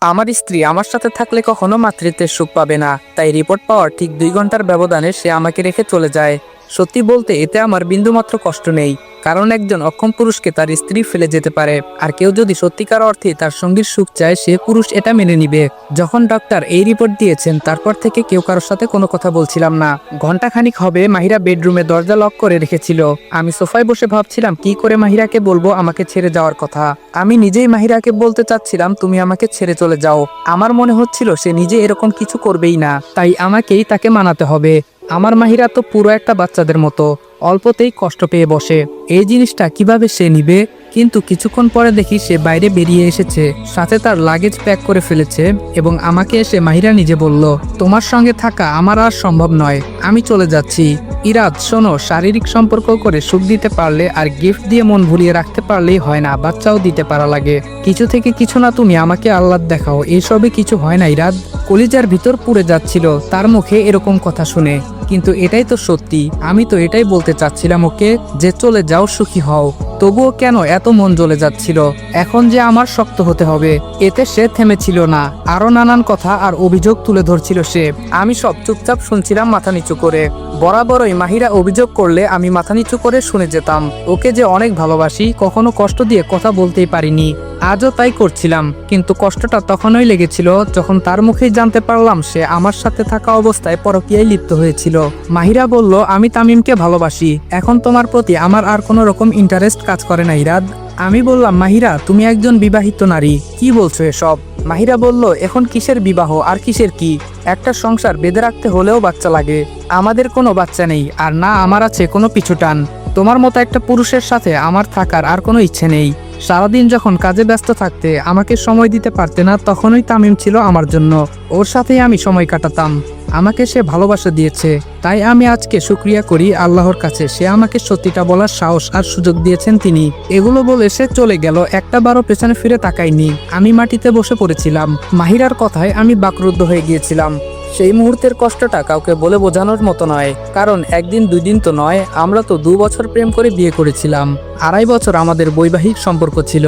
আমার স্ত্রী আমার সাথে থাকলে কখনো মাতৃত্বের সুখ পাবে না, তাই রিপোর্ট পাওয়ার ঠিক 2 ঘন্টার ব্যবধানে সে আমাকে রেখে চলে যায়। সত্যি বলতে এতে আমার বিন্দুমাত্র কষ্ট নেই, কারণ একজন অক্ষম পুরুষকে তার স্ত্রী ফেলে যেতে পারে, আর কেউ যদি সত্যিকার অর্থে তার সঙ্গীর সুখ চায় সে পুরুষ এটা মেনে নিবে। যখন ডক্টর এই রিপোর্ট দিয়েছেন তারপর থেকে কেউ কারোর সাথে কোনো কথা বলছিলাম না। ঘন্টাখানিক হবে মাহিরা বেডরুমে দরজা লক করে রেখেছিল। আমি সোফায় বসে ভাবছিলাম কি করে মাহিরাকে বলবো আমাকে ছেড়ে যাওয়ার কথা। আমি নিজেই মাহিরাকে বলতে চাচ্ছিলাম তুমি আমাকে ছেড়ে চলে যাও। আমার মনে হচ্ছিল সে নিজে এরকম কিছু করবেই না, তাই আমাকেই তাকে মানাতে হবে। আমার মাহিরা তো পুরো একটা বাচ্চাদের মতো, অল্পতেই কষ্ট পেয়ে বসে। এই জিনিসটা কিভাবে সে নিবে? কিন্তু কিছুক্ষণ পরে দেখি সে বাইরে বেরিয়ে এসেছে, সাথে তার লাগেজ প্যাক করে ফেলেছে এবং আমাকে এসে মাহিরা নিজে বলল, তোমার সঙ্গে থাকা আমার আর সম্ভব নয়, আমি চলে যাচ্ছি। ইরাদ শোনো, শারীরিক সম্পর্ক করে সুখ দিতে পারলে আর গিফট দিয়ে মন ভুলিয়ে রাখতে পারলেই হয় না, বাচ্চাও দিতে পারা লাগে। কিছু থেকে কিছু না, তুমি আমাকে আহ্লাদ দেখাও, এসবে কিছু হয় না। ইরাদ কলিজার ভিতর পুড়ে যাচ্ছিল তার মুখে এরকম কথা শুনে, কিন্তু এটাই তো সত্যি। আমি তো এটাই বলতে চাচ্ছিলাম ওকে, যে চলে যাও, সুখী হও। তবুও কেন এত মন জ্বলে যাচ্ছিল? এখন যে আমার শক্ত হতে হবে, এতে সে থেমেছিল না। আরো নানান কথা আর অভিযোগ তুলে ধরছিল সে। আমি সব চুপচাপ শুনছিলাম মাথা নিচু করে। বরাবরই মাহিরা অভিযোগ করলে আমি মাথা নিচু করে শুনে যেতাম। ওকে যে অনেক ভালোবাসি, কখনো কষ্ট দিয়ে কথা বলতেই পারিনি। আজও তাই করছিলাম, কিন্তু কষ্টটা তখনই লেগেছিল যখন তার মুখেই জানতে পারলাম সে আমার সাথে থাকা অবস্থায় পরকীয়ায় লিপ্ত হয়েছিল। মাহিরা বলল, আমি তামিমকে ভালোবাসি, এখন তোমার প্রতি আমার আর কোনো রকম ইন্টারেস্ট কাজ করে না ইরাদ। আমি বললাম, মাহিরা তুমি একজন বিবাহিত নারী, কি বলছো এসব? মাহিরা বলল, এখন কিসের বিবাহ আর কিসের কি, একটা সংসার বেঁধে রাখতে হলেও বাচ্চা লাগে। আমাদের কোনো বাচ্চা নেই, আর না আমার আছে কোনো পিছুটান। তোমার মতো একটা পুরুষের সাথে আমার থাকার আর কোনো ইচ্ছে নেই। সারাদিন যখন কাজে ব্যস্ত থাকতে আমাকে সময় দিতে পারতে না, তখনই তামিম ছিল আমার জন্য। ওর সাথেই আমি সময় কাটাতাম। আমাকে সে ভালোবাসা দিয়েছে, তাই আমি আজকে শুকরিয়া করি আল্লাহর কাছে, সে আমাকে সত্যিটা বলার সাহস আর সুযোগ দিয়েছেন তিনি। এগুলো বলে সে চলে গেল, একটা বারও পেছনে ফিরে তাকাইনি। আমি মাটিতে বসে পড়েছিলাম। মাহিরার কথায় আমি বাকরুদ্ধ হয়ে গিয়েছিলাম। সেই মুহূর্তের কষ্টটা কাউকে বলে বোঝানোর মতো নয়, কারণ একদিন 2 দিন তো নয়, আমরা তো 2 বছর প্রেম করে বিয়ে করেছিলাম। 2.5 বছর আমাদের বৈবাহিক সম্পর্ক ছিল।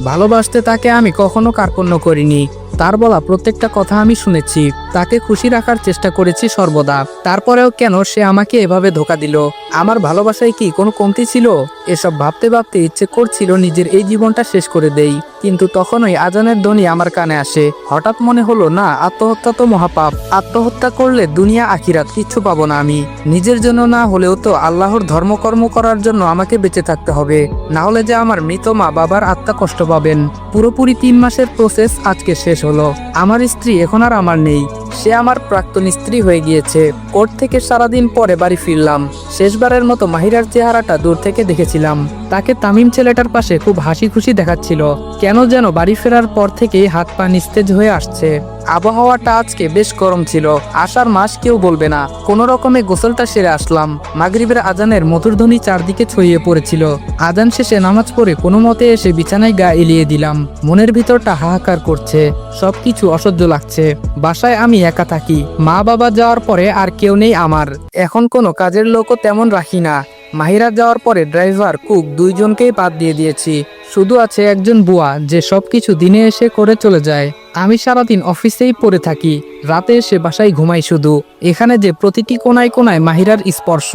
ভালোবাসতে তাকে আমি কখনো কার্পণ্য করিনি। তার বলা প্রত্যেকটা কথা আমি শুনেছি, তাকে খুশি রাখার চেষ্টা করেছি সর্বদা। তারপরেও কেন সে আমাকে এভাবে ধোঁকা দিল? আমার ভালোবাসায় কি কোনো কমতি ছিল? এসব ভাবতে ভাবতে ইচ্ছে করছিল নিজের এই জীবনটা শেষ করে দেই, কিন্তু তখনই আজানের ধ্বনি আমার কানে আসে। হঠাৎ মনে হলো, না, আত্মহত্যা তো মহাপাপ। আত্মহত্যা করলে দুনিয়া আখিরাত কিচ্ছু পাবো না আমি। নিজের জন্য না হলেও তো আল্লাহর ধর্মকর্ম করার জন্য আমাকে বেঁচে থাকতে হবে, না হলে যে আমার মৃত মা বাবার আত্মা কষ্ট পাবেন। পুরোপুরি 3 মাসের প্রসেস আজকে শেষ হলো। আমার স্ত্রী এখন আর আমার নেই, সে আমার প্রাক্তন স্ত্রী হয়ে গিয়েছে। কোর্ট থেকে সারাদিন পরে বাড়ি ফিরলাম। শেষবারের মতো মাহিরার চেহারাটা দূর থেকে দেখেছিলাম। তাকে তামিম ছেলেটার পাশে খুব হাসি খুশি দেখাচ্ছিল। কেন যেন বাড়ি ফেরার পর থেকেই হাত পা নিস্তেজ হয়ে আসছে। আবহাওয়াটা আজকে বেশ গরম ছিল। আষাঢ় মাস কেউ বলবে না। কোনো রকমে গোসলটা সেরে আসলাম। মাগরিবের আজানের মধুর ধ্বনি চারদিকে ছড়িয়ে পড়েছিল। আজান শেষে নামাজ পড়ে কোনো মতে এসে বিছানায় গা এলিয়ে দিলাম। মনের ভিতরটা হাহাকার করছে, সবকিছু অসহ্য লাগছে। বাসায় আমি একা থাকি, মা বাবা যাওয়ার পরে আর কেউ নেই আমার। এখন কোনো কাজের লোকও তেমন রাখি না। মাহিরা যাওয়ার পরে ড্রাইভার, কুক 2 জনকেই বাদ দিয়ে দিয়েছি। শুধু আছে একজন বুয়া, যে সবকিছু দিনে এসে করে চলে যায়। আমি সারাদিন অফিসেই পড়ে থাকি, রাতে এসে বাসায় ঘুমাই শুধু। এখানে যে প্রতিটি কোনায় কোনায় মাহিরার স্পর্শ,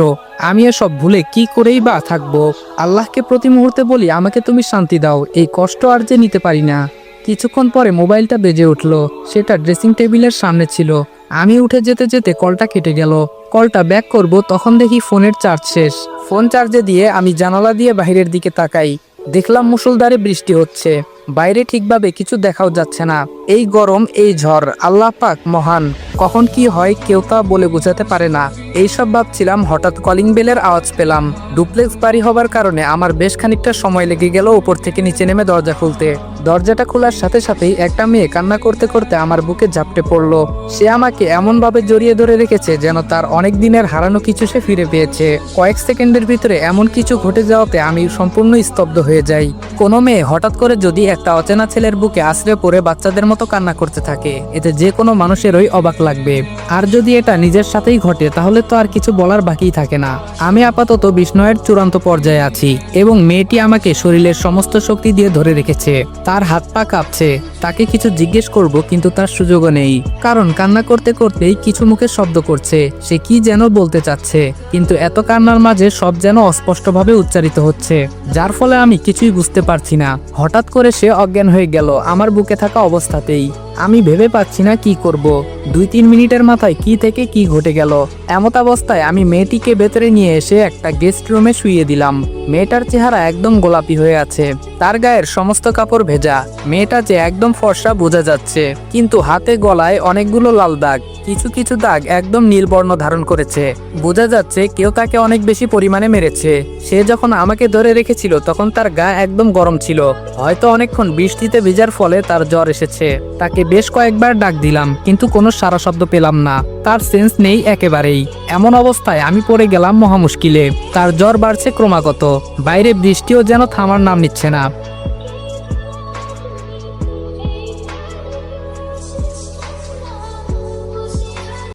আমি এসব ভুলে কি করেই বা থাকবো? আল্লাহকে প্রতি মুহূর্তে বলি, আমাকে তুমি শান্তি দাও, এই কষ্ট আর যে নিতে পারি না। কিছুক্ষণ পরে মোবাইলটা বেজে উঠলো। সেটা ড্রেসিং টেবিলের সামনে ছিল। আমি উঠে যেতে যেতে কলটা কেটে গেল। কলটা ব্যাক করব, তখন দেখি ফোনের চার্জ শেষ। ফোন চার্জে দিয়ে আমি জানালা দিয়ে বাইরের দিকে তাকাই। দেখলাম মুষলধারে বৃষ্টি হচ্ছে। বাইরে ঠিকভাবে কিছু দেখাও যাচ্ছে না। এই গরম, এই ঝড়, আল্লাহ পাক মহান। কখন কি হয় কেউ তা বলে বোঝাতে পারে না। এইসব ভাবছিলাম, হঠাৎ কলিং বেলের আওয়াজ পেলাম। ডুপ্লেক্স বাড়ি হবার কারণে আমার বেশ খানিকটা সময় লেগে গেল উপর থেকে নিচে নেমে দরজা খুলতে। দরজাটা খোলার সাথে সাথেই একটা মেয়ে কান্না করতে করতে আমার বুকে ঝাপটে পড়লো। সে আমাকে এমনভাবে জড়িয়ে ধরে রেখেছে যেন তার অনেক দিনের হারানো কিছু সে ফিরে পেয়েছে। কয়েক সেকেন্ডের ভিতরে এমন কিছু ঘটে যাওয়াতে আমি সম্পূর্ণ স্তব্ধ হয়ে যাই। কোনো মেয়ে হঠাৎ করে যদি একটা অচেনা ছেলের বুকে আশ্রয় পড়ে বাচ্চাদের মতো কান্না করতে থাকে, এতে যে কোনো মানুষেরই অবাক লাগে। লাগবে। আর যদি এটা নিজের সাথেই ঘটে তাহলে তো আর কিছু বলার বাকি থাকে না। আমি আপাতত বিস্ময়ের চূড়ান্ত পর্যায়ে আছি এবং মেয়েটি আমাকে শরীরের সমস্ত শক্তি দিয়ে ধরে রেখেছে। তার হাত পা কাঁপছে। তাকে কিছু জিজ্ঞেস করব কিন্তু তার সুযোগও নেই, কারণ কান্না করতে করতেই কিছু মুখে শব্দ করছে। সে কি যেন বলতে চাচ্ছে, কিন্তু এত কান্নার মাঝে সব যেন অস্পষ্টভাবে উচ্চারিত হচ্ছে, যার ফলে আমি কিছুই বুঝতে পারছি না। হঠাৎ করে সে অজ্ঞান হয়ে গেল আমার বুকে থাকা অবস্থাতেই। আমি ভেবে পাচ্ছি না কি করব। 2-3 মিনিটের মাথায় কি থেকে কি ঘটে গেল। এমত অবস্থায় আমি মেয়েটিকে ভেতরে নিয়ে এসে একটা গেস্ট রুমে শুইয়ে দিলাম। মেয়েটার চেহারা একদম গোলাপি হয়ে আছে, তার গায়ের সমস্ত কাপড় ভেজা। মেয়েটা যে একদম ফর্সা বোঝা যাচ্ছে, কিন্তু হাতে গলায় অনেকগুলো লাল দাগ, কিছু কিছু দাগ একদম নীল বর্ণ ধারণ করেছে। বোঝা যাচ্ছে কেউ তাকে অনেক বেশি পরিমাণে মেরেছে। সে যখন আমাকে ধরে রেখেছিল তখন তার গা একদম গরম ছিল, হয়তো অনেকক্ষণ বৃষ্টিতে ভেজার ফলে তার জ্বর এসেছে। তাকে বেশ কয়েকবার ডাক দিলাম কিন্তু কোনো সাড়া শব্দ পেলাম না। তার সেন্স নেই একেবারেই। এমন অবস্থায় আমি পড়ে গেলাম মহা মুশকিলে। তার জ্বর বাড়ছে ক্রমাগত, বাইরে বৃষ্টিও যেন থামার নাম নিচ্ছে না।